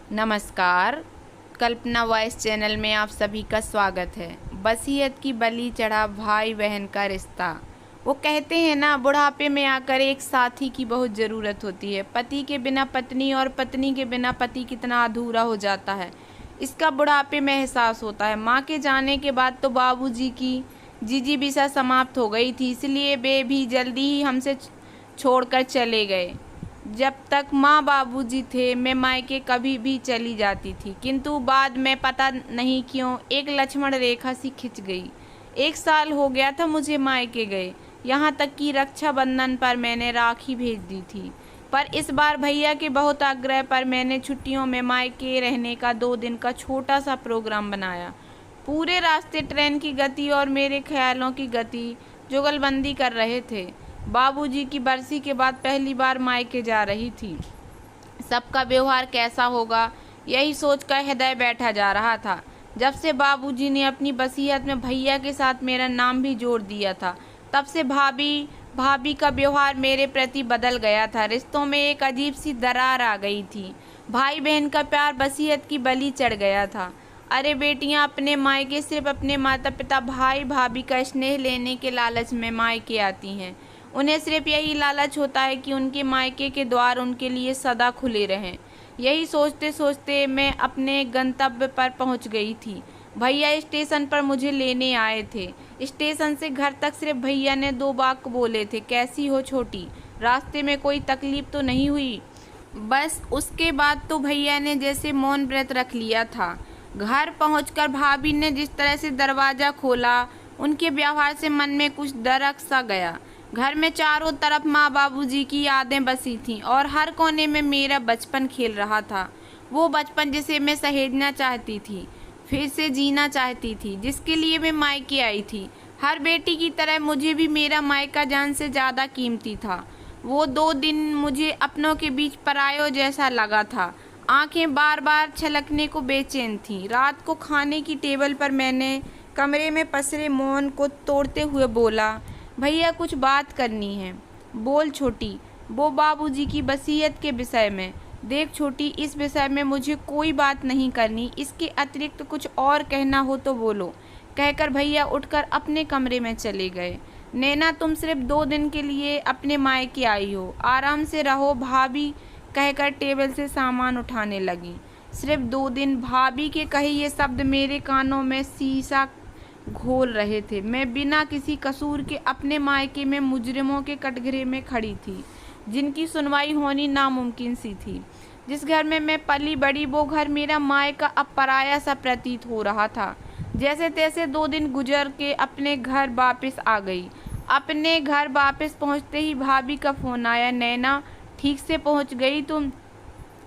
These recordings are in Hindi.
नमस्कार। कल्पना वॉइस चैनल में आप सभी का स्वागत है। वसीयत की बलि चढ़ा भाई बहन का रिश्ता। वो कहते हैं ना, बुढ़ापे में आकर एक साथी की बहुत ज़रूरत होती है। पति के बिना पत्नी और पत्नी के बिना पति कितना अधूरा हो जाता है, इसका बुढ़ापे में एहसास होता है। माँ के जाने के बाद तो बाबूजी की जिजीविसा समाप्त हो गई थी, इसलिए वे भी जल्दी ही हमसे छोड़कर चले गए। जब तक माँ बाबूजी थे मैं मायके कभी भी चली जाती थी, किंतु बाद में पता नहीं क्यों एक लक्ष्मण रेखा सी खिंच गई। 1 साल हो गया था मुझे मायके गए, यहाँ तक कि रक्षाबंधन पर मैंने राखी भेज दी थी। पर इस बार भैया के बहुत आग्रह पर मैंने छुट्टियों में मायके रहने का 2 दिन का छोटा सा प्रोग्राम बनाया। पूरे रास्ते ट्रेन की गति और मेरे ख्यालों की गति जुगलबंदी कर रहे थे। बाबूजी की बरसी के बाद पहली बार मायके जा रही थी। सबका व्यवहार कैसा होगा, यही सोचकर हृदय बैठा जा रहा था। जब से बाबूजी ने अपनी वसीयत में भैया के साथ मेरा नाम भी जोड़ दिया था, तब से भाभी का व्यवहार मेरे प्रति बदल गया था। रिश्तों में एक अजीब सी दरार आ गई थी। भाई बहन का प्यार वसीयत की बलि चढ़ गया था। अरे बेटियां अपने मायके सिर्फ अपने माता पिता भाई भाभी का स्नेह लेने के लालच में मायके आती हैं। उन्हें सिर्फ यही लालच होता है कि उनके मायके के द्वार उनके लिए सदा खुले रहें। यही सोचते सोचते मैं अपने गंतव्य पर पहुंच गई थी। भैया स्टेशन पर मुझे लेने आए थे। स्टेशन से घर तक सिर्फ भैया ने 2 वाक्य बोले थे, कैसी हो छोटी, रास्ते में कोई तकलीफ तो नहीं हुई। बस उसके बाद तो भैया ने जैसे मौन व्रत रख लिया था। घर पहुंचकर भाभी ने जिस तरह से दरवाज़ा खोला, उनके व्यवहार से मन में कुछ दरक सा गया। घर में चारों तरफ माँ बाबूजी की यादें बसी थीं और हर कोने में मेरा बचपन खेल रहा था। वो बचपन जिसे मैं सहेजना चाहती थी, फिर से जीना चाहती थी, जिसके लिए मैं मायके आई थी। हर बेटी की तरह मुझे भी मेरा मायका जान से ज़्यादा कीमती था। वो 2 दिन मुझे अपनों के बीच परायों जैसा लगा था। आंखें बार बार छलकने को बेचैन थीं। रात को खाने की टेबल पर मैंने कमरे में पसरे मौन को तोड़ते हुए बोला, भैया कुछ बात करनी है। बोल छोटी। वो बाबूजी की वसीयत के विषय में। देख छोटी, इस विषय में मुझे कोई बात नहीं करनी, इसके अतिरिक्त कुछ और कहना हो तो बोलो, कहकर भैया उठकर अपने कमरे में चले गए। नैना, तुम सिर्फ 2 दिन के लिए अपने मायके आई हो, आराम से रहो, भाभी कहकर टेबल से सामान उठाने लगी। सिर्फ 2 दिन, भाभी के कहे ये शब्द मेरे कानों में शीशा घोल रहे थे। मैं बिना किसी कसूर के अपने मायके में मुजरिमों के कटघरे में खड़ी थी, जिनकी सुनवाई होनी नामुमकिन सी थी। जिस घर में मैं पली बड़ी, वो घर मेरा मायका अब पराया सा प्रतीत हो रहा था। जैसे तैसे 2 दिन गुजर के अपने घर वापस आ गई। अपने घर वापस पहुंचते ही भाभी का फ़ोन आया, नैना ठीक से पहुंच गई तुम?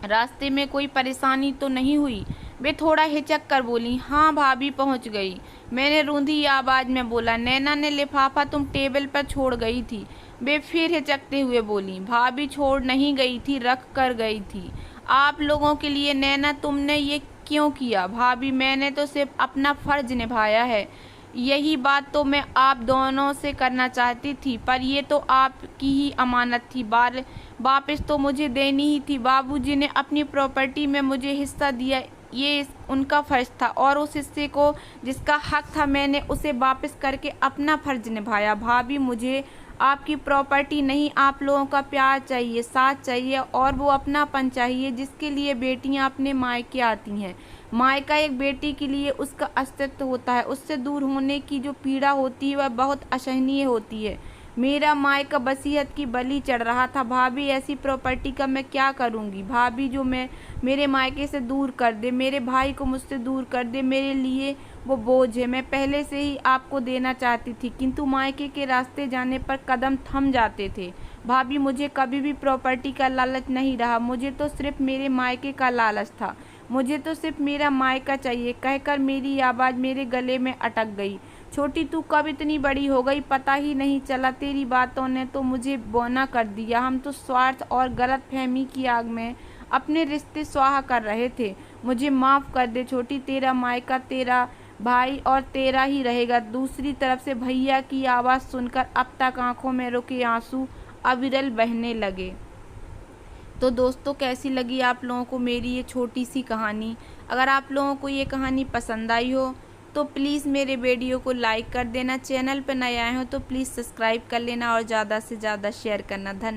रास्ते में कोई परेशानी तो नहीं हुई? वे थोड़ा हिचक कर बोली, हाँ भाभी पहुंच गई। मैंने रूंधी आवाज़ में बोला, नैना ने लिफाफा तुम टेबल पर छोड़ गई थी। वे फिर हिचकते हुए बोली, भाभी छोड़ नहीं गई थी, रख कर गई थी आप लोगों के लिए। नैना तुमने ये क्यों किया? भाभी मैंने तो सिर्फ अपना फ़र्ज निभाया है। यही बात तो मैं आप दोनों से करना चाहती थी, पर ये तो आपकी ही अमानत थी, वापस तो मुझे देनी ही थी। बाबूजी ने अपनी प्रॉपर्टी में मुझे हिस्सा दिया, ये उनका फ़र्ज था, और उस हिस्से को जिसका हक था मैंने उसे वापस करके अपना फ़र्ज निभाया। भाभी मुझे आपकी प्रॉपर्टी नहीं, आप लोगों का प्यार चाहिए, साथ चाहिए, और वो अपनापन चाहिए जिसके लिए बेटियां अपने मायके आती हैं। मायका एक बेटी के लिए उसका अस्तित्व होता है। उससे दूर होने की जो पीड़ा होती है वह बहुत असहनीय होती है। मेरा मायका वसीयत की बलि चढ़ रहा था। भाभी ऐसी प्रॉपर्टी का मैं क्या करूंगी? भाभी जो मैं मेरे मायके से दूर कर दे, मेरे भाई को मुझसे दूर कर दे, मेरे लिए वो बोझ है। मैं पहले से ही आपको देना चाहती थी, किंतु मायके के रास्ते जाने पर कदम थम जाते थे। भाभी मुझे कभी भी प्रॉपर्टी का लालच नहीं रहा, मुझे तो सिर्फ मेरे मायके का लालच था। मुझे तो सिर्फ मेरा मायका चाहिए, कहकर मेरी आवाज़ मेरे गले में अटक गई। छोटी तू कब इतनी बड़ी हो गई, पता ही नहीं चला। तेरी बातों ने तो मुझे बौना कर दिया। हम तो स्वार्थ और गलत फहमी की आग में अपने रिश्ते स्वाहा कर रहे थे। मुझे माफ़ कर दे छोटी, तेरा मायका तेरा भाई और तेरा ही रहेगा। दूसरी तरफ से भैया की आवाज़ सुनकर अब तक आंखों में रुके आंसू अविरल बहने लगे। तो दोस्तों कैसी लगी आप लोगों को मेरी ये छोटी सी कहानी। अगर आप लोगों को ये कहानी पसंद आई हो तो प्लीज़ मेरे वीडियो को लाइक कर देना। चैनल पर नए आए हो तो प्लीज़ सब्सक्राइब कर लेना और ज़्यादा से ज़्यादा शेयर करना। धन्यवाद।